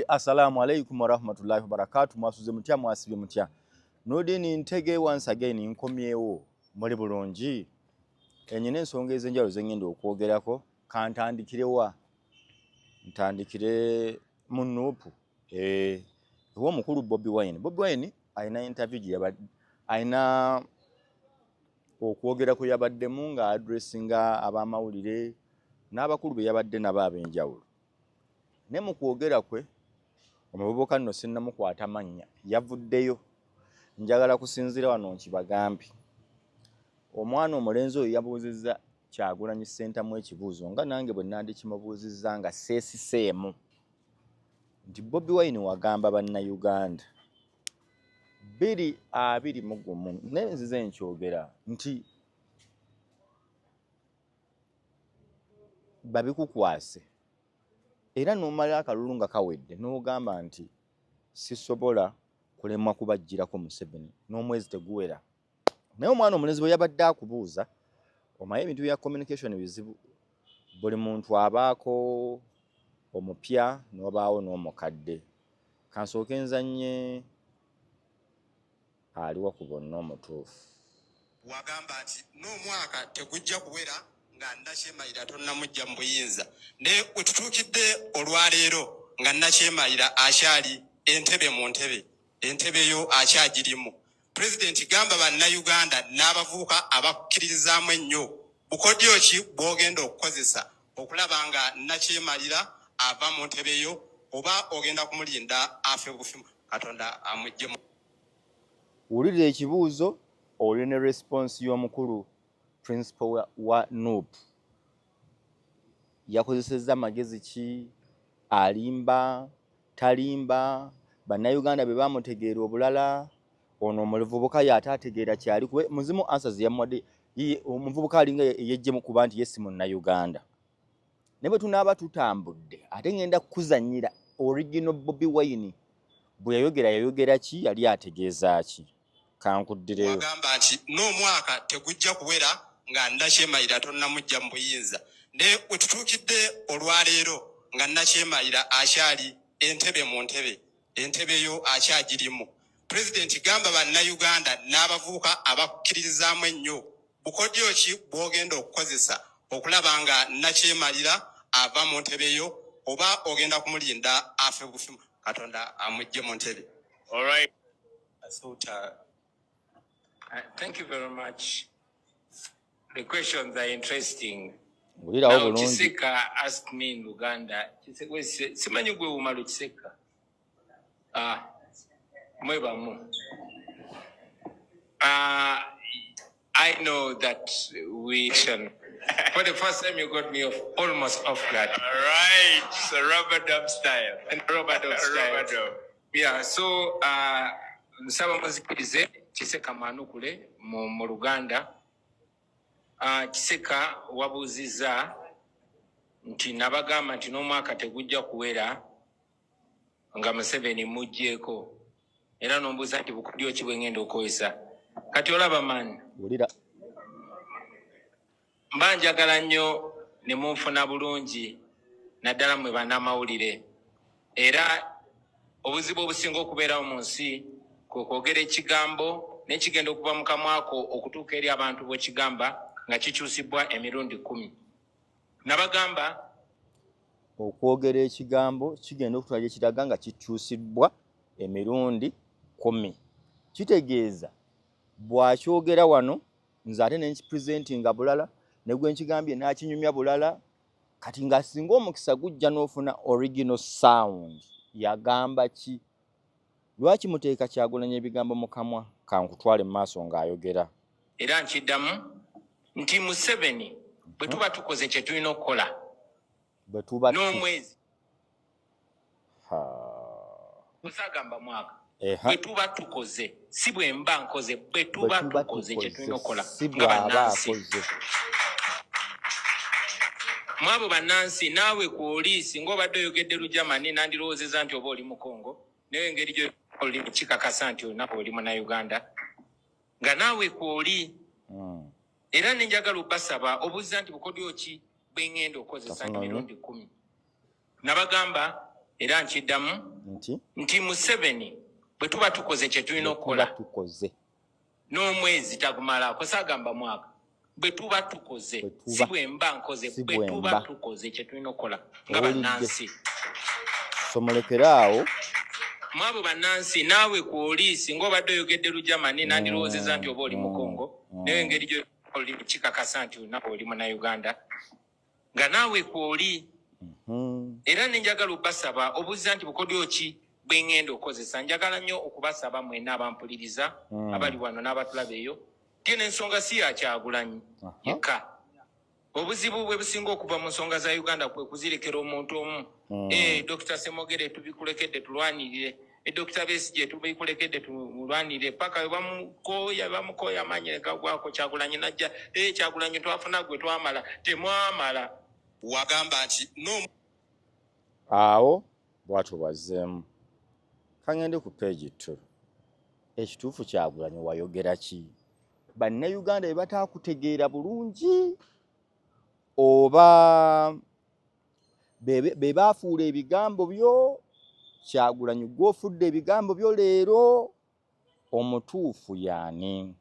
Assalamu alaikum wa rahmatullahi wa barakatuh. Mwasuze mutya mwasibye mutya. Nodini ntege once again nkomyewo muri bulungi. Enyine ensonga ezenjalo zengendo okwogerako kantandikirewa. Ntandikire munupu. Huwa mukuru Bobi Wine. Bobi Wine aina interview aina okwogera ku yabaddemu nga addressinga abamawulire n'abakulu be yabadde nabo ab'enjawulo. Ne mu kwogera kwe omuvubuka nno sinnamukwata mannya yavuddeyo njagala kusinzira wano nkibagambi. Omwana omulenzi oyo yabuuzizza Kyagulanyi Ssentamu ekibuuzo nga nange bwe nandikimubuuzizza nga seesiseemu nti Bobi Wine wagamba bannayuganda 221 nenzize nkyogera nti babikukwase era n'omala akalulu nga kawedde n'ogamba nti sisobola kulemwa kubajjirako Museveni n'omwezi teguwera. Naye omwana omulenzi bwe yabadde akubuuza omaye ebintu bya communication bizibu, buli muntu abaako omupya n'obaawo n'omukadde. Kansooke nzanye aliwa ku bonna omutuufu. Wagamba nti n'omwaka tegujja kuwera nga Nakyemalira tonnamujja mu buyinza. Ne wetutuukidde olwaleero nga Nakyemalira akyali entebe mu ntebe. Entebe yo akyagirimu. President gamba bannayuganda n'abavubuka abakkiririzaamu ennyo bukodyo ki bw'ogenda okukozesa okulaba nga Nakyemalira ava mu ntebe yo oba ogenda kumulinda afe bufi Katonda amuggyemu. Wulira ekibuuzo oli ne response y'omukulu principal wa NUP. Yakozesezza amagezi ki? Alimba, talimba, bannayuganda be bamutegeera obulala, ono omuvubuka y'ataategeera kyali kuwe muzimu answers yamuwadde omuvubuka alinga yejjemu kuba nti yesi munnayuganda. Ne bwe tunaaba tutambudde ate ngenda kuzannyira original Bobi Wine bwe yayogera ki yali ategeeza ki? Kankuddireyo. Wagamba nti n'omwaka tegujja kuwera nga Nakyemalira tonnamujja mu buyinza. Ne wetutuukidde olwaleero nga Nakyemalira akyali entebe mu ntebe. Entebe yo akyagirimu. President gamba bannayuganda n'abavubuka abakkiririzaamu ennyo bukodyo ki bw'ogenda okukozesa okulaba nga Nakyemalira ava mu ntebe yo oba ogenda kumulinda afe bufi Katonda amugye mu ntebe. All right. Thank you very much. The questions are interesting. Now, Chiseka asked me in Uganda, simanyi gwe umalu Chiseka. Mwebamu. I know that for the first time you got me almost off guard. All right, so Robert Dub style. And Robert Dub style. Yeah, so nsaba muzikirize Chiseka manukule mu Luganda. Chiseka wabuuziza nti nabagamba nti n'omwaka tegujja kuwera nga Museveni mujjeeko. Era nombuuza nti bukodyo ki bwe ngenda okozesa. Kati olaba man. Wulira. Mba njagala nnyo ne munfuna bulungi naddala mwe bannamawulire. Era obuzibu obusinga okubeerawo mu nsi kwe kwogera ekigambo n'ekigenda okuva mu kamwako okutuuka eri abantu bwe kigamba nga kikyusibwa emirundi 10. Nabagamba okwogera ekigambo kigenda okutwala ekiraga nga kikyusibwa emirundi 10. Kitegeeza bw'akyogera wano nze ate nenkipresentinga bulala ne gwe nkigambye n'akinyumya bulala kati nga singa omukisa gujja n'ofuna original sound yagamba ki? Lwaki muteeka Kyagulanyi ebigambo mu kamwa kankutwale mu maaso ng'ayogera? Era nkiddamu nti Museveni bwe tuba tukoze kye tulina okukola n'omwezi kusagamba mwaka bwe tuba tukoze si bwe mba nkoze bwe tuba tukoze kye tulina okukola nga bannansi. Mwabo bannansi naawe kwoli singa obadde oyogedde Lujamani nandirowoozeza nti oba oli mu Congo naye engeri gy'oli kikakasa nti olunaku oli Munnayuganda nga naawe kwoli. Era nenjagala obbasaba obuuza nti bukodyo ki bwe ngenda okozesa emirundi 10. Nabagamba era nkiddamu nti Museveni bwe tuba tukoze kye tulina okukola n'omwezi tagumalaako saagamba mwaka bwe tuba tukoze si bwe mba nkoze bwe tuba tukoze kye tulina okukola nga bannansi somolekeraawo mwabo bannansi naawe kwoli singa obadde oyogedde Lujamani nandirowoozeza nti oba oli mu Congo naye engeri gy'oli kikakasa nti nawe oli Munnayuganda nga naawe kwoli era nenjagala obbasaba obuuza nti bukodyo ki bwe ngenda okozesa njagala nnyo okubasaba mwenna abampuliriza abali wano n'abatulaba eyo tiena ensonga si ya Kyagulanyi yekka obuzibu bwe businga okuva mu nsonga za Uganda kwe kuzirekera omuntu omu Dr. Semogere tubikulekedde tulwanirire Dr. Besigye tubikulekedde tulwanirire paka bamukoya amaanyi gagwako Kyagulanyi najja Kyagulanyi twafuna gwe twamala temwamala wagamba nti no awo bwatyo bwazzeemu kangende ku page 2 ekituufu Kyagulanyi wayogera ki bannayuganda be bataakutegeera bulungi oba be baafuula ebigambo byo Kyagulanyi gw'ofudde ebigambo byo leero omutuufu yaani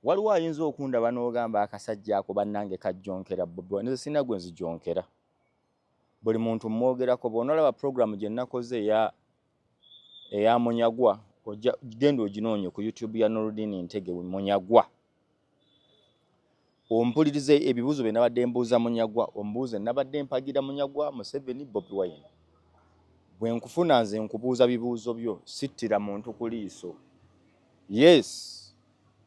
waliwo ayinza okundaba n'ogamba akasajja ako bannange kajjonkera Bobi Wine nze sina gwe nzijonkera buli muntu mwogerako bw'onolaba programu gye nakoze eya Munyagwa genda oginoonye ku YouTube ya Noordin Ntege Munyagwa ompulirize ebibuuzo bye nabadde mbuuza Munyagwa ombuuze nabadde mpagira Munyagwa Museveni Bobi Wine bwe nkufuna nze nkubuuza bibuuzo byo sittira muntu ku liiso yes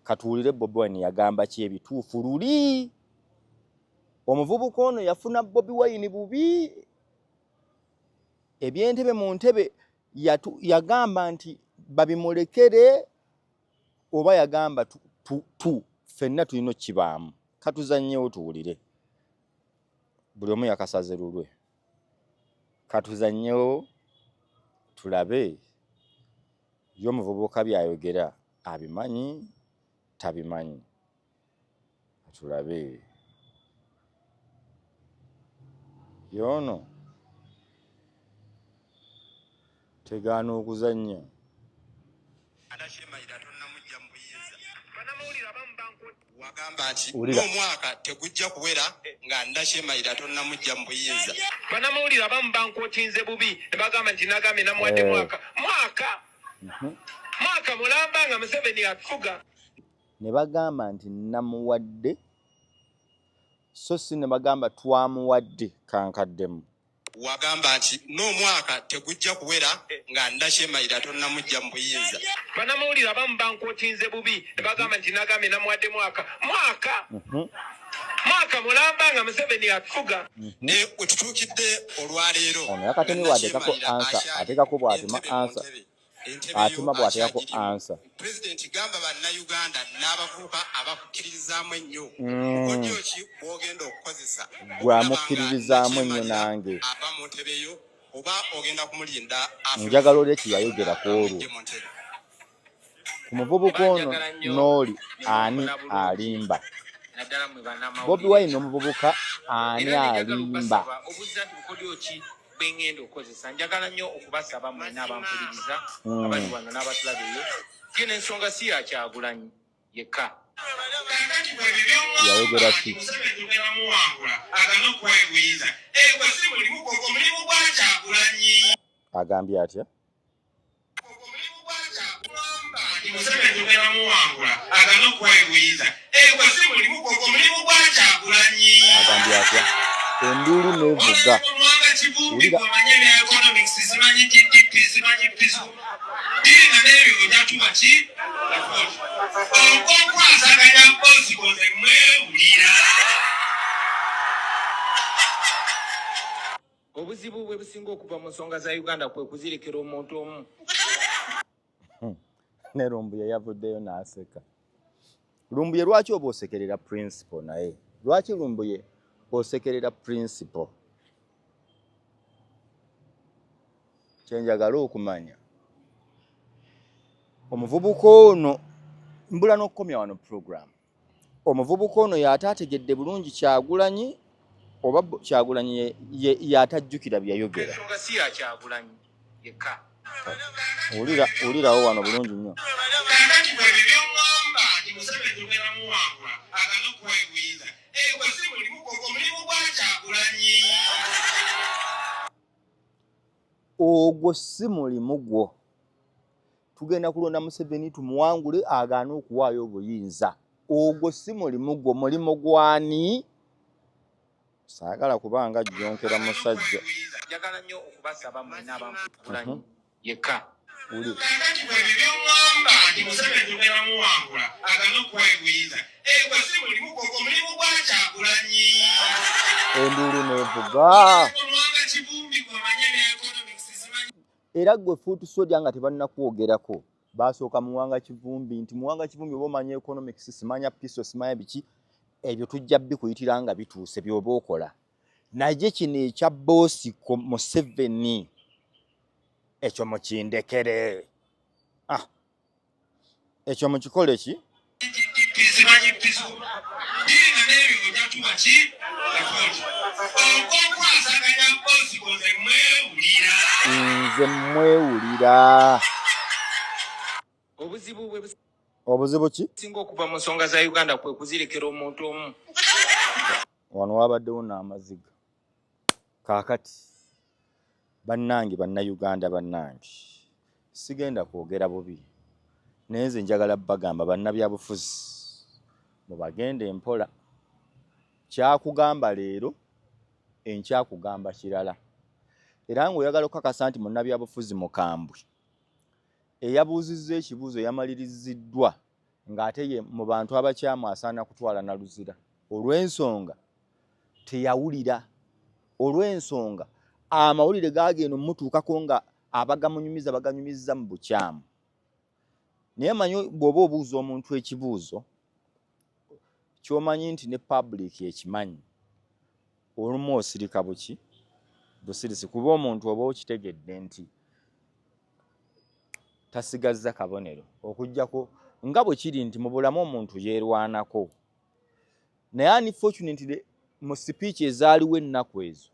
katuulire Bobi Wine yagamba ki ebituufu luli omuvubuka ono yafuna Bobi Wine bubi ebyentebe mu ntebe yagamba nti babimulekere oba yagamba ffenna tulina okibaamu katuzannyewo tuwulire buli omu yakasaze lulwe katuzannyewo tulabe y'omuvubuka byayogera abimanyi tabimanyi tulabe yono tegaana okuzannya wagamba nti n'omwaka tegujja kuwera nga Ndakyemayira tonnamujja mu buyinza banamawulire abamu bankootinze bubi ne bagamba nti nagambe namuwadde mwaka mulamba nga Museveni atufuga ne bagamba nti namuwadde so si ne bagamba twamuwadde kankaddemu wagamba nti n'omwaka tegujja kuwera nga Ndakyemayira tonnamujja mu buyinza banamawulire abamu bankootinze bubi ne bagamba nti nagambe namuwadde mwaka mulamba nga Museveni atufuga ne wetutuukidde olwaleero ono yakatemi bw'ateekako ansa ateekako bw'atema ansa atuma bw'ateekako ansa Pulezidenti gamba bannayuganda n'abavubuka abakukkiririzaamu ennyo okodyo ki bw'ogenda okukozesa bwamukkiririzaamu ennyo nange ava mu ntebe yo oba ogenda kumulinda njagala oli ekiyayogerako olwo ku muvubuka ono n'oli ani alimba Bobi Wine omuvubuka ani alimba bengenda okozesa njagala nnyo okubasaba mwenna abampuliriza abali wano n'abatulaba eyo tiena ensonga si ya Kyagulanyi yekka yayogera ki agambye atya agambye atya enduulu nevuga wulira obuzibu bwe businga okuva mu nsonga za Uganda kwe kuzirekera omuntu omu ne Lumbuye yavuddeyo n'aseka Lumbuye lwaki oba osekerera principle naye lwaki Lumbuye osekerera principle kyenjagala okumanya omuvubuka ono mbula n'okukomya wano program omuvubuka ono y'ate ategedde bulungi Kyagulanyi oba Kyagulanyi yatajjukira bye yayogera. ensonga si ya Kyagulanyi yekka. Olirawo wano bulungi nnyo. Kakati bwe by'oŋŋamba nti Museveni tugenda muwangula agana okwegwiza gwe si mulimu gwogwo mulimu gwa Kyagulanyi. Ogwo si mulimu gwo. Tugenda kulonda Museveni tumuwangule agaana okuwaayo obuyinza. Ogwo si mulimu gwo, mulimu gwani? Saagala kubanga jjonkera musajja. Njagala nnyo okubasaba mwenna Kyagulanyi yekka. Kakati bwe by'oŋŋamba nti Museveni tugenda muwangula agana okwegwiza gwe si mulimu gwogwo mulimu gwa Kyagulanyi. Enduulu nevuga. Omuwanga Kivumbi gw'amanye ne economics simanyi. Era gwe Fuutu Soldier nga tebannakwogerako basooka Muwanga Kivumbi nti Muwanga Kivumbi oba omanya economics simanya piso simanya biki ebyo tujja bikuyitira nga bituuse by'oba okola. Naye kino ekya boosi Museveni ekyo mukindekere. Ekyo mukikole ki? Simanyi piso. Ndinga n'ebyo gyatuba ki? Okwasaganya boosi koze mwewulira. Nze mwewulira. Obuzibu ki? Singa okuva mu nsonga za Uganda kwe kuzirekera omuntu omu. Wano wabaddewo n'amaziga. Kaakati bannange bannayuganda bannange sigenda kwogera bubi naye nze njagala bagamba bannabyabufuzi mubagende empola. Kyakugamba leero enkyakugamba kirala. Era ng'oyagala okukakasa nti munnabyabufuzi mukambwe eyabuuzizza ekibuuzo yamaliriziddwa ng'ate ye mu bantu abakyamu asaana kutwala na luzira olw'ensonga teyawulira. Olw'ensonga amawulire gaagenda omutuukako nga abagamunyumiza baganyumizza mu bukyamu. Naye manyi bw'oba obuuza omuntu ekibuuzo ky'omanyi nti ne public ekimanyi olumu osirika buki busirisi kuba omuntu oba okitegedde nti tasigazza kabonero okuggyako nga bwe kiri nti mu bulamu omuntu yeerwanako. Naye unfortunately mu speech ezaaliwo ennaku ezo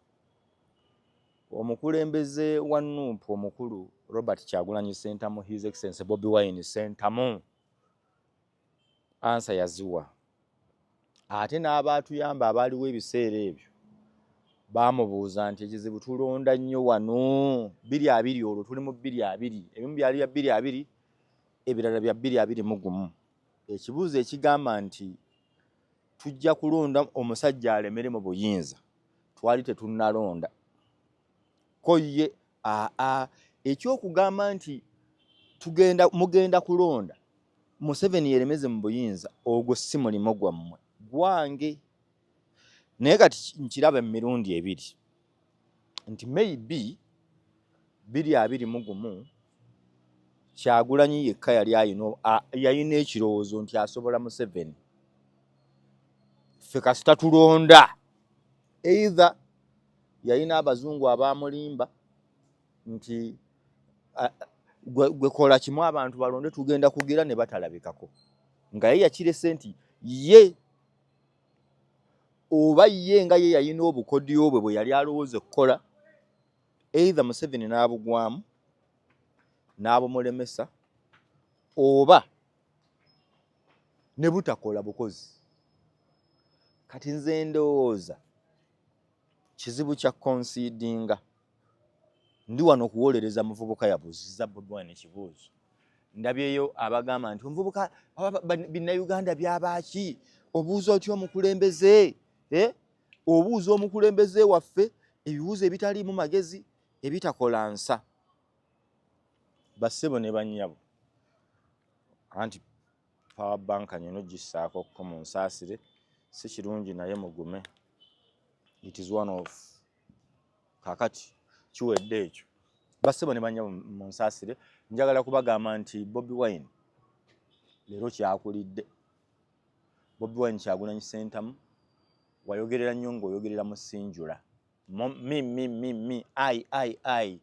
omukulembeze wa NUP omukulu Robert Kyagulanyi Ssentamu, His Excellency Bobi Wine Ssentamu ansa yaziwa. Ate n'abaatuyamba abaaliwo ebiseera ebyo baamubuuza nti ekizibu tulonda nnyo wano 2020 olwo tuli mu 2020 ebimu byali bya 2020 ebirala bya 2021. Ekibuuzo ekigamba nti tujja kulonda omusajja alemere mu buyinza twali tetunnalonda ko ye ekyokugamba nti mugenda kulonda Museveni yeremeze mu buyinza ogwo si mulimu gwammwe gwange. Naye kati nkiraba emirundi ebiri nti maybe 2021 Kyagulanyi yekka yali yalina ekirowoozo nti asobola Museveni. Ffe kasita tulonda either yalina abazungu abamulimba nti gwe kola kimu abantu balonde tugenda kugira ne batalabikako nga ye yakirese nti ye oba ye nga ye yalina obukodyo bwe yali alowooza okukola either Museveni n'abugwamu n'abumulemesa oba ne butakola bukozi. Kati nze ndowooza kizibu kya concedinga. Ndi wano okuwolereza muvubuka yabuuzizza Bobi Wine ekibuuzo. Ndabyeyo abagamba nti omuvubuka Bannayuganda byabaki obuuza otyo omukulembeze obuuza omukulembeze waffe ebibuuzo ebitaliimu magezi ebitakola nsa. Bassebo ne bannyabo anti power bank nyono gissaako ko mu nsaasire si kirungi naye mugume. It is one of kakati kiwedde ekyo. Bassebo ne bannyabo mu nsaasire njagala kubagamba nti Bobi Wine leero kyakulidde. Bobi Wine Kyagulanyi Ssentamu wayogerera nnyo ng'oyogerera mu ssinjula. Me, I.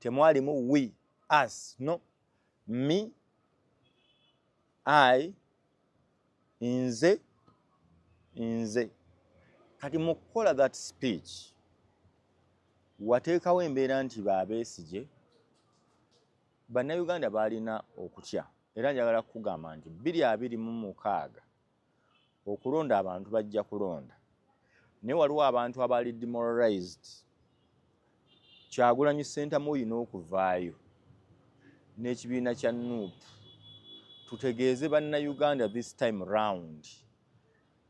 Temwalimu we, us, no. Me, I, nze. kati mu kukola that speech wateekawo embeera nti Besigye bannayuganda balina okutya, era njagala kukugamba nti 2026 okulonda abantu bajja kulonda, naye waliwo abantu abali demoralized. Kyagulanyi Ssentamu olina okuvaayo n'ekibiina kya NUP tutegeeze bannayuganda this time round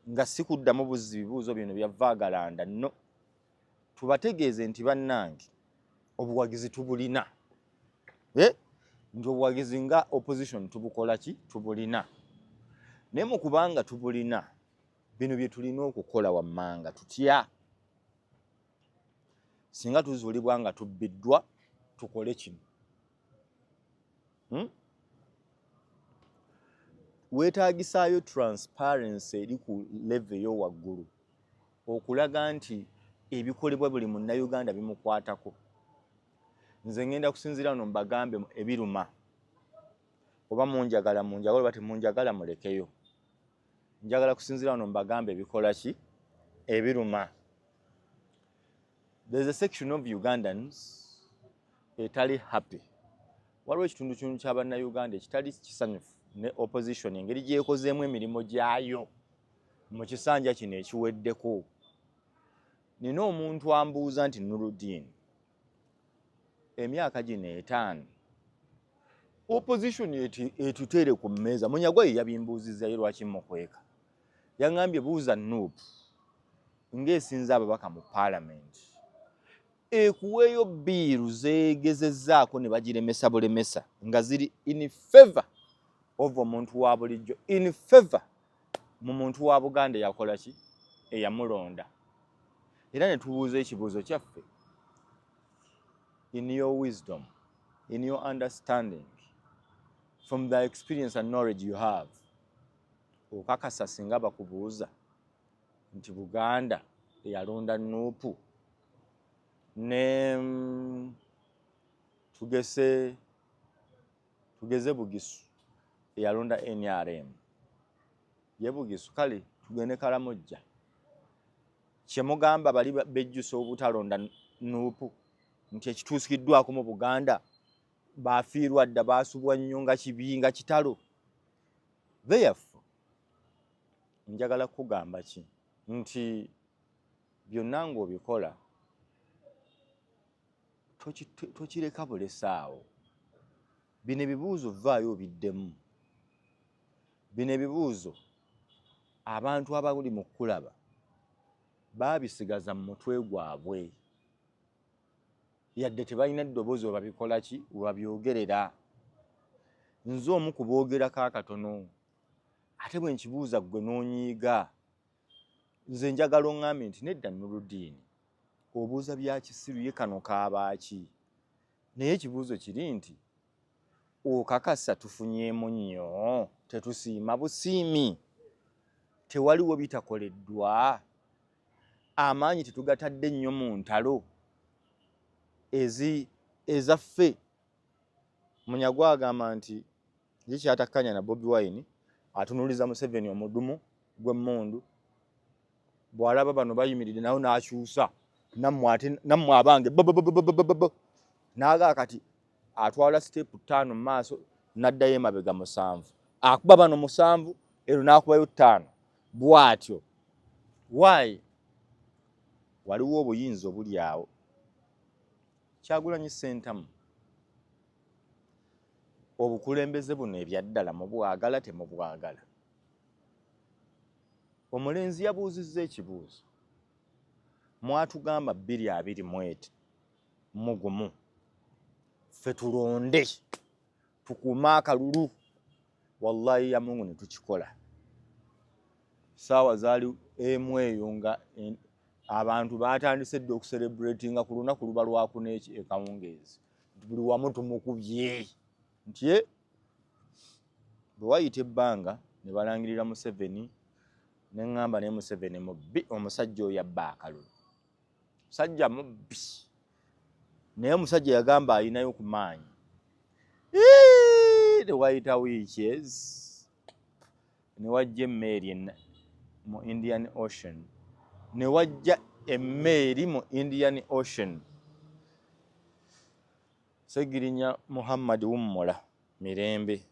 nga si kuddamu buzzi bibuuzo bino bya Vaagalanda, no, tubategeeze nti bannange obuwagizi tubulina, nti obuwagizi nga opposition tubukola ki, tubulina. Naye mu kubanga tubulina, bino bye tulina okukola wammanga tutya. Singa tuzuulibwa nga tubbiddwa, tukole kino. Weetaagisaayo transparency eri ku level yo waggulu okulaga nti ebikolebwa buli munnayuganda bimukwatako. Nze ngenda kusinziira wano mbagambe ebiruma, oba munjagala oba temunjagala mulekeyo. Njagala kusinziira wano mbagambe ebikola ki, ebiruma. There's a section of Ugandans etali happy. Waliwo ekitundu kimu ky'abannayuganda ekitali kisanyufu ne opposition engeri gyekozeemu emirimu gyayo mu kisanja kino ekiweddeko. Nina omuntu ambuuza nti Nuruddin, emyaka gino 5 opposition etuteere ku mmeeza. Munyagwa ye yabimbuuzizza ye lwaki mukweka. Yaŋŋambye buuza NUP ng'esinza ababaka mu parliament ekuweeyo biiru zeegezezzaako ne bagiremesa bulemesa nga ziri in favor of omuntu wa bulijjo, in favor mu muntu wa Buganda yakola ki, eyamulonda. Era ne tubuuza ekibuuzo kyaffe, in your wisdom, in your understanding, from the experience and knowledge you have, okakasa singa bakubuuza nti Buganda eyalonda NUP ne tugeze Bugisu eyalonda NRM, ye Bugisu kale tugende Kalamojja, kyemugamba bali bejjusa obutalonda NUP nti ekituusikiddwako mu Buganda bafiirwa dda, baasubwa nnyo nga kibi nga kitalo. Therefore njagala kugamba ki nti byonna ng'obikola tokireka bulesaawo. Bino ebibuuzo vaayo biddemu. Bino ebibuuzo abantu abali mu kulaba baabisigaza mu mutwe gwabwe, yadde tebalina eddoboozi we babikola ki, we babyogerera. Nze omu ku boogerako akatono, ate bwe nkibuuza ggwe n'onyiiga. Nze njagala oŋŋambe nti nedda Nuruddin obuuza bya kisiru ye kano kaabaaki, naye ekibuuzo kiri nti okakasa tufunyeemu nnyo, tetusiima busiimi, tewaliwo bitakoleddwa, amaanyi tetugatadde nnyo mu ntalo ezaffe. Munyagwa agamba nti ye kyatakkanya na Bobi Wine atunuuliza Museveni omudumu gw'emmundu, bw'alaba bano bayimiridde nawe n'akyusa, nammwe abange n'agaa kati atwala siteepu 5 mu maaso n'addayo emabega 7, akuba bano 7 ero n'akubayo 5, bw'atyo. Why? Waliwo obuyinza obuli awo. Kyagulanyi Ssentamu, obukulembeze buno ebyaddala mubwagala temubwagala? Omulenzi yabuuzizza ekibuuzo, mwatugamba 2021 ffe tulonde tukuume akalulu. Wallahi ya Mungu ne tukikola. Saawa zaali emu eyo nga abantu baatandise dde okucelebratinga ku lunaku luba lwakuna ekawungeezi, buli wamu tumukubye nti bwe wayita ebbanga ne balangirira Museveni, ne ŋŋamba naye Museveni mubbi, omusajja oyo abba akalulu, musajja mubbi, naye omusajja yagamba alinayo ku maanyi. Ne wayita wiiki ne wajja emmeeri mu Indian Ocean ne wajja emmeeri mu Indian Ocean. Segirinya Muhammad Wummula mirembe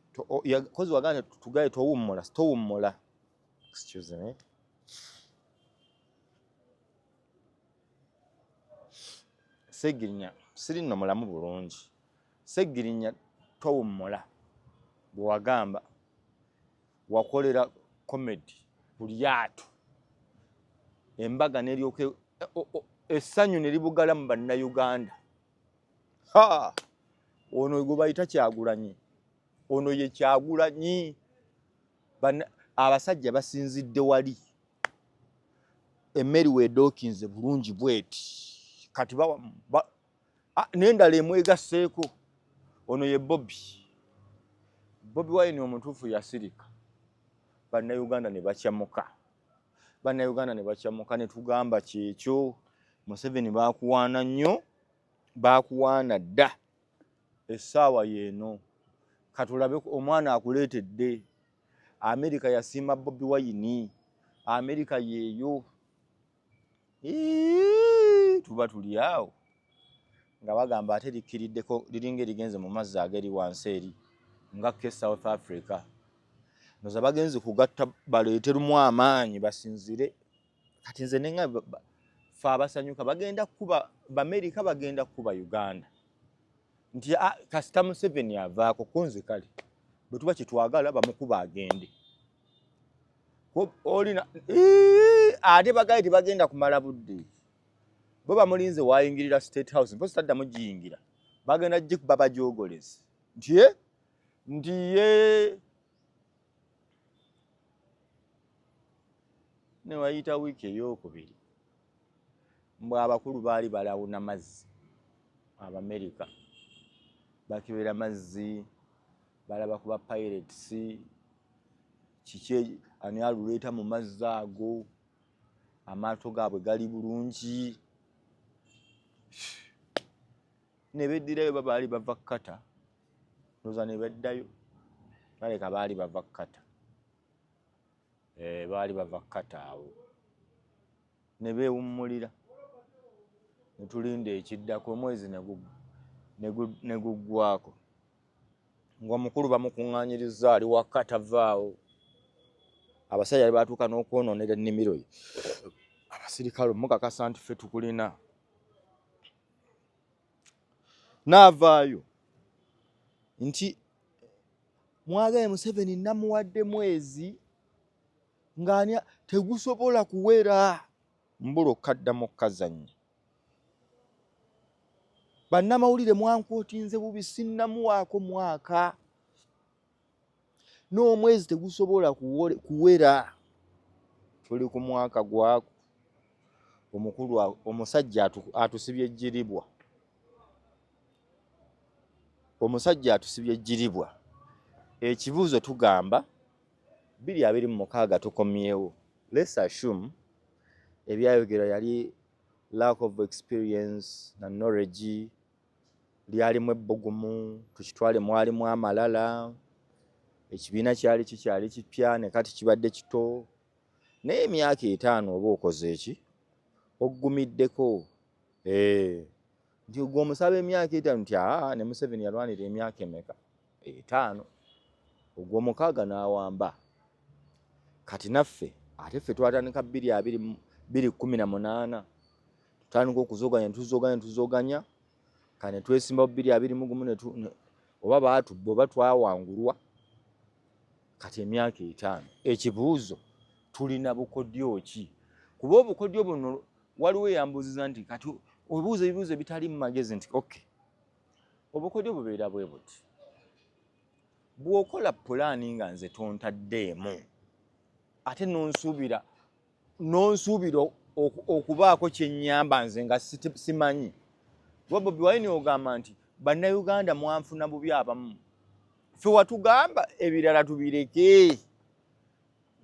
kozi wagane tugaye towummula excuse me. Segirinya siri no mulamu bulungi. Segirinya towummula bwagamba wakolera comedy ku lyato embaga neryoke essanyu ne libugala mu Bannayuganda. Ono gwe bayita Kyagulanyi, ono ye Kyagulanyi. Abasajja basinzidde wali emmeri weedookinze bulungi bweti kati n'endala emwegasseeko. Ono ye Bobi Wine omutuufu yasirika. Bannayuganda ne bakyamuka ne tugamba kyekyo. Museveni baakuwaana nnyo, baakuwaana dda. Essaawa yeeno katulabe omwana akuleetedde. Amerika yasiima Bobi Wine, Amerika yeeyo. Tuba tuli awo nga bagamba ate likkiriddeko liringa erigenze mu mazzi ageri wansi eri nga ke South Africa. Noza bagenzi kugatta baleeterumu amaanyi basinzire. Kati nze nenga fe abasanyuka bagenda kuba B'Amerika bagenda kuba Uganda. Nti kasita Museveni avaako kunze kale bwe tuba kitwagala bamukuba agende. Olina ate bagaye tebagenda kumala budde. Bo bamulinze wayingirira State House mpozi taddamu giyingira. Bagenda gikuba bagyogolezi. Nti ye ne wayita wiiki ey'okubiri mbwe abakulu baali balawuna mazzi Abamerika bakibera mazzi balaba kuba pirates kiki ani aluleeta mu mazzi ago amaato gaabwe gali bulungi ne beddirayo babaali bava kkata noza ne beddayo baleka baali bava kkata baali bava kkata awo ne beewummulira ne tulinda ekiddako omwezi ne guggwako nga omukulu bamukuŋŋaanyirizza ali wakkata vaawo abasajja baatuuka n'okwonoonera ennimiro ye abasirikale mukakasa nti ffe tukulina n'avaayo nti mwagaye Museveni namuwadde mwezi ng'ani tegusobola kuwera mbula okkaddamu okkazannya bannamawulire mwankootinze bubi sinnamuwaako mwaka n'omwezi tegusobola kuwera tuli ku mwaka gwako omukulu omusajja atusibye ejjiribwa ekibuuzo tugamba 2026 tukomyewo. Let's assume ebyayogerwa yali lack of experience na knowledge lyalimu ebbugumu tukitwale mwalimu amalala ekibiina kyali kikyali kipya ne kati kibadde kito naye emyaka 5 oba okoze eki oggumiddeko nti gwe omusaba emyaka 5 nti ne Museveni yalwanira emyaka emeka 5 ogw'omukaaga n'awamba kati naffe ate ffe twatandika 2018 tutandika okuzoganya kane twesimba 2021 oba baatubba oba twawangulwa kati emyaka 5 ekibuuzo tulina bukodyo ki kuba obukodyo buno waliwo yambuziza nti kati obuuza ebibuuzo bitali mu magezi nti okay obukodyo bubeera bwe buti bw'okola pulaani nga nze tontaddeemu ate nonsuubira okubaako kyennyamba nze nga simanyi Bobi Wine ogamba nti Bannayuganda mwanfuna bubi abamu ffe watugamba ebirala tubireke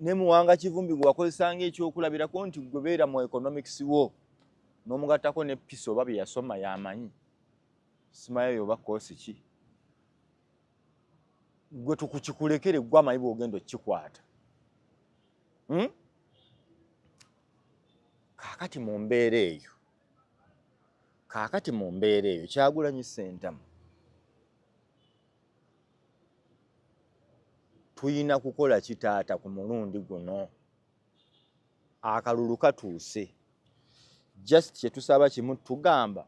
ne Muwanga Kivumbi gwe wakozesanga ekyokulabirako nti gwe beera mu economics wo n'omugattako ne piso oba bye yasoma yamanyi simayo oba koosi ki gwe tukukikulekere gwe amanyi bw'ogenda okkikwata kaakati mu mbeera eyo Kyagulanyi Ssentamu tuyina kukola kitaata ku mulundi guno. Akalulu katuuse. Just kye tusaba kimu tugamba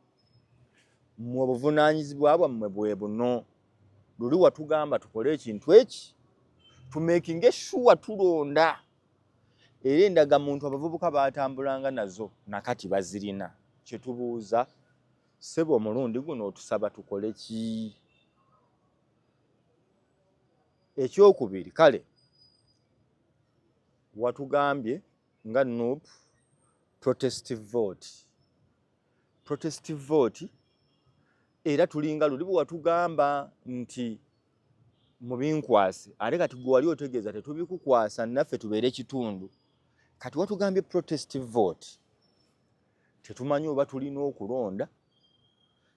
mu buvunaanyizibwa bwammwe bwe buno. Luli watugamba tukole ekintu eki tumakinge sure tulonda. Era endagamuntu abavubuka batambulanga nazo nakati bazirina. Kye tubuuza ssebo omulundi guno otusaba tukole ki? Ekyokubiri kale watugambye nga NUP protestive vote. Protestive vote era tulinga luli bwe watugamba nti mu binkwase ate kati gwe wali otegeeza tetubikukwasa naffe tubeere kitundu. Kati watugambye protestive vote. Tetumanyi oba tulina okulonda,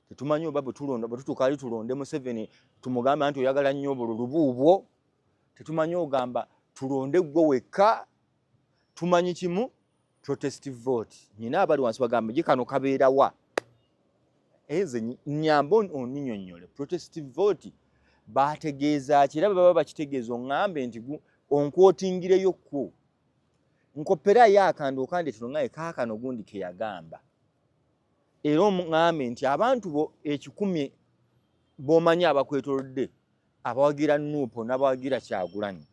tetumanyi oba bwe tulonda bwe tutukaali tulonde Museveni tumugamba nti oyagala nnyo obululu buubwo, tetumanyi ogamba tulonde gwe wekka. Tumanyi kimu protestive vote. Nyina abali wansi bagambe gye kano kabeera wa? Eze nnyambe onnyonnyole protestive vote baategeeza ki era baba bakitegeeza oŋŋambe nti onkwotingireyo kwo. Nkoperayo akando okande tulongaye kaakano gundi ke yagamba. Era oŋŋambe nti abantu bo 1,000 b'omanyi abakwetoolodde abawagira NUP n'abawagira Kyagulanyi.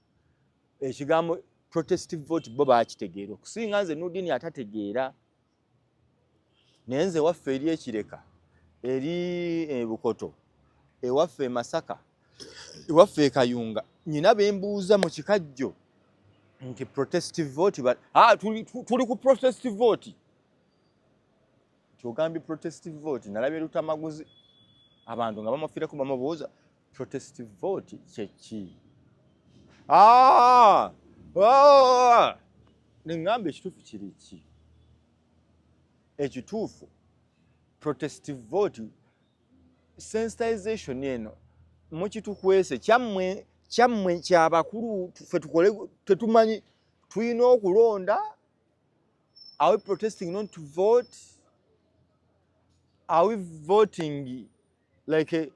Ekigambo protestive vote bo baakitegeera okusinga nze Nudini atategeera. Naye nze waffe eri Ekireka, eri Bukoto, ewaffe Masaka, ewaffe Kayunga, nyina bembuuza mu kikajjo nti protestive vote tuli ku protestive vote. Kyogambye protestive vote nalabye Lutamaguzi abantu nga bamafiirako bamubuuza protestive vote kyeki? Neŋŋamba ekituufu kiri ki? Ekituufu protestive vote sensitization eno mukitukwese kyammwe kyabakulu ffe tukole tetumanyi tulina okulonda. Are we protesting not to vote? Are we voting like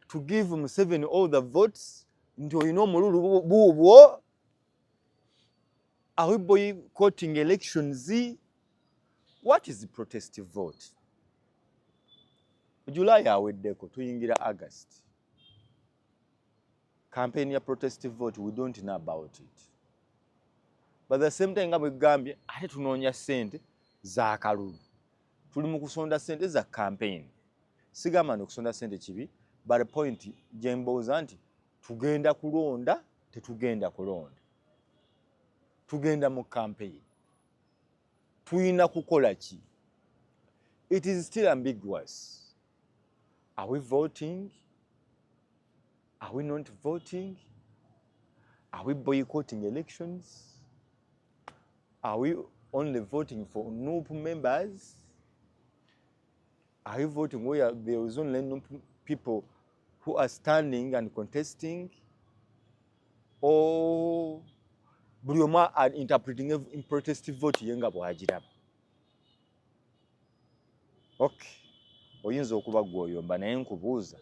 to give Museveni all the votes? Nti olina omululu buubwo? Are we boycotting elections? What is the protestive vote? July aweddeko tuyingira August. Campaign ya protestive vote, we don't know about it. But the same time nga bwegambye ate tunoonya ssente za kalulu. Tuli mu kusonda ssente za campaign. Sigamba okusonda ssente kibi, but the point gye mbooza nti tugenda kulonda tetugenda kulonda. Tugenda mu campaign. Tuyina kukola ki? It is still ambiguous. Are we voting? Are we not voting? Are we boycotting elections? Are we only voting for NUP members? Are we voting where there is only NUP people who are standing and contesting? Or buli omu are interpreting in protestive vote yenga bw'agiraba? Okay. Oyinza okuba gw'oyomba naye nkubuuza.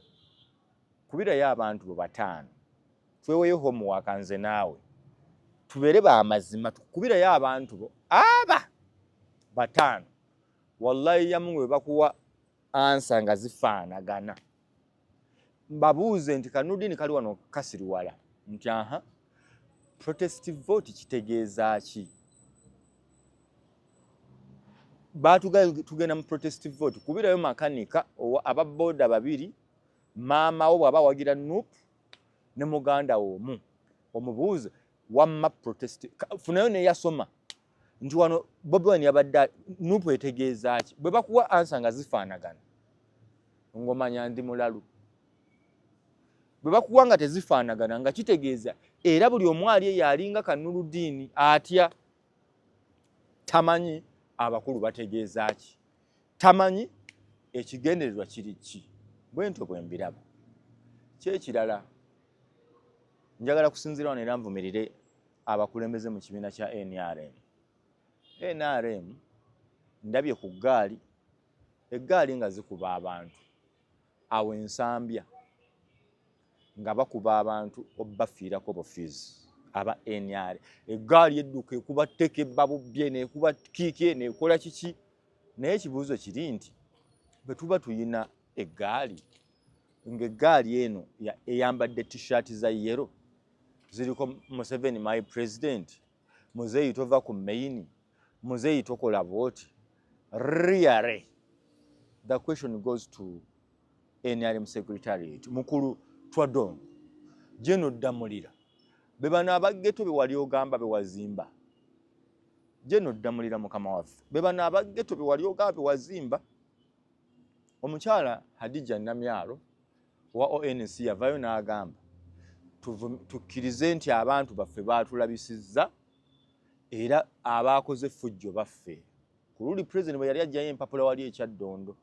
Kubirayo abantu bo 5. Tweweyo homework nze naawe. Tubeere ba mazima tukubirayo abantu bo 5. Wallahi yamu bwe bakuwa ansa nga zifaanagana. Mbabuuze nti Kanudini kali wano kasiriwala. Nti protestive vote kitegeeza ki? Tugenda mu protestive vote kubirayo makanika aba boda 2, maama wo bw'aba wagira NUP ne muganda omu. Omubuuze wamma protestive funayo ne yasoma nti wano Bobi Wine yabadde NUP etegeeza ki? Bwe bakuwa ansa nga zifaanagana ng'omanya ndi mulalu. Bwe bakuwa nga tezifaanagana nga kitegeeza era buli omu ali eyo alinga Kanuludiini atya. Tamanyi abakulu bategeeza ki? Tamanyi ekigendererwa kiri ki? Bwentyo bwe mbiraba. Kyekirala njagala kusinziira wano era nvumirire abakulembeze mu kibiina kya NRM. NRM ndabye ku ggaali eggaali nga zikuba abantu awo ensambya nga bakuba abantu obbafiirako bufiizi aba NRA eggaali edduka ekuba tteke babubye nekuba kiiki nekola kiki naye ekibuuzo kiri nti bwe tuba tuyina eggaali ng'eggaali eno eyambadde t-shirt za yero ziriko Museveni my president muzeeyi tova ku main muzeeyi tokola bwoti really the question goes to NRM secretariat mukulu Twadong General Damulira be bano abaggeto be wali ogamba be wazimba General Damulira mukama waffe be bano abaggeto be wali ogamba be wazimba omukyala Hadija Namyalo wa ONC yavayo n'agamba tukkirize nti abantu baffe baatulabisizza era abaakoze fujjo baffe ku luli president bwe yali ajjayo empapula wali ekyaddondo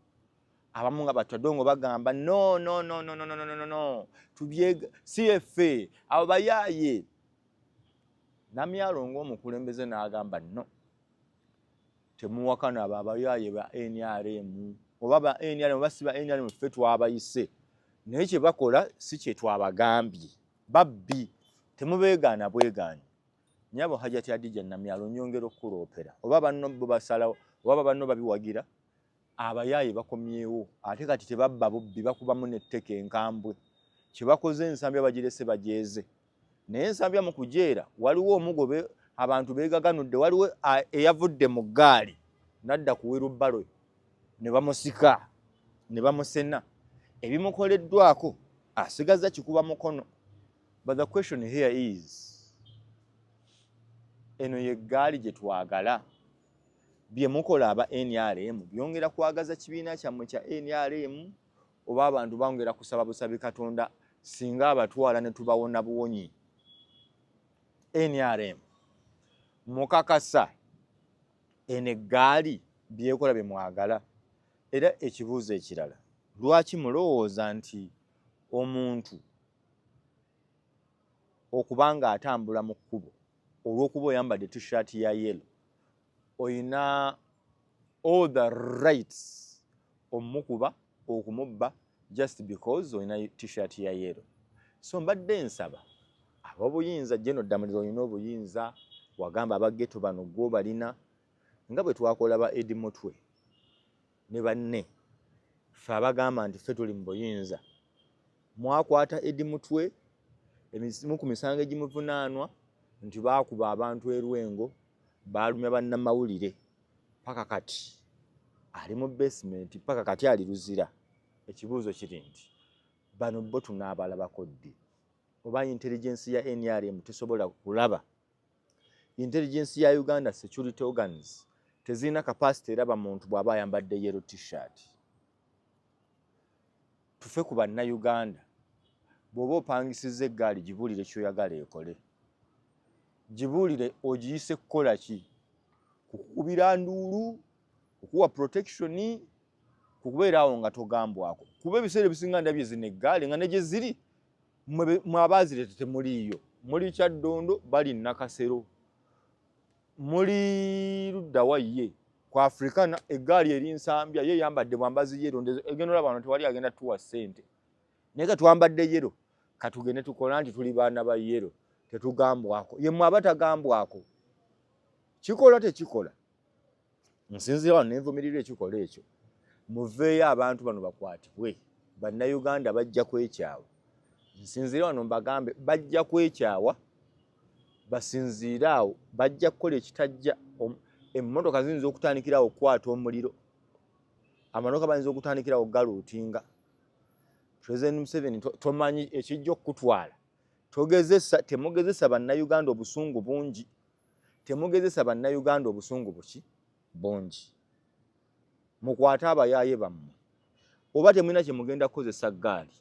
abamu nga Batwadongo bagamba no tubyega CFA abo bayaaye Namyalo ng'omukulembeze n'agamba no temuwakana abo abayaaye ba NRM oba ba NRM basiba NRM ffe twabayise naye kye bakola si kye twabagambye babbi temubeegaana bwegaanyi nyabo Hajati Hadija Namyalo nyongera okuloopera oba banno basalawo oba banno babiwagira abayaaye bakomyewo ate kati tebabba bubbi bakubamu n'etteka enkambwe kye bakoze ensambya bagirese bajeeze naye ensambya mu kujeera waliwo omugobe abantu beegaganudde waliwo eyavudde mu ggaali nadda kuweru bbalo ne bamusika ne bamusena ebimukoleddwako asigaza kikuba mukono but the question here is eno ye ggaali gye twagala bye mukola aba NRM byongera kwagaza kibiina kyammwe kya NRM oba abantu bongera kusaba busabi Katonda singa abatwala ne tubawona buwonyi NRM mukakasa ene ggaali byekola bye mwagala era ekibuuzo ekirala lwaki mulowooza nti omuntu okubanga atambula mu kkubo olw'okuba oyambadde t-shirt ya yellow oyina all the rights omukuba okumubba just because oyina t-shirt ya yellow so mbadde nsaba ab'obuyinza General Damulira oyina obuyinza wagamba abaggeto bano gwo balina nga bwe twakola ba Eddie Mutwe ne banne ffe abagamba nti ffe tuli mu buyinza mwakwata Eddie Mutwe emisimu ku misango egimuvunaanwa nti baakuba abantu erwengo baalumya bannamawulire paka kati ali mu basement paka kati ali luzira ekibuuzo kiri nti bano bo tunaabalabako ddi oba intelligence ya NRM tesobola kulaba intelligence ya Uganda security organs tezina capacity eraba muntu bw'aba ayambadde yellow t-shirt tufe ku bannayuganda bw'oba opangisizza eggaali gibuulire ky'oyagala ekole gibuulire ogiyise kukola ki kukubira nduulu okuwa protection kukubeera awo nga togambwako kuba ebiseera ebisinga ndabye zino eggaali nga ne gye ziri mwabaazirete temuliiyo muli Kyaddondo bali Nakasero muli luddawa ye ku Africana eggaali eri nsambya ye yambadde bwambazi yero egendola bano tewali agenda tuwa ssente naye ka twambadde yero katugende tukola nti tuli baana ba yero tetugambwako ye mwaba tagambwako kikola tekikola nsinzira wano nenvumirira ekikola ekyo muveeyo abantu bano bakwatibwe bannayuganda bajja kwekyawa nsinzira wano mbagambe bajja kwekyawa basinziira awo bajja kukola ekitajja emmotoka ziyinza okutandikirawo okukwata omuliro amanoka bayinza okutandikirawo galuutinga President Museveni tomanyi ekijja okutwala temugezesa bannayuganda obusungu bungi temugezesa bannayuganda obusungu buki bungi mukwate abayaaye bammwe oba temulina kye mugenda kukozesa ggaali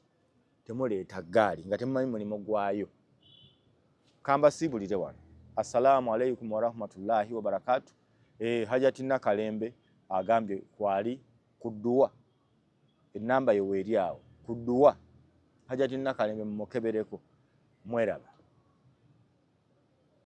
temuleeta ggaali nga temumanyi mulimu gwayo kambasiibulire wano assalamu alaikum warahmatullahi wabarakatu Hajati Nakalembe agambye kwali kudduwa enamba yo weeri awo kudduwa Hajati Nakalembe mumukebereko mweraba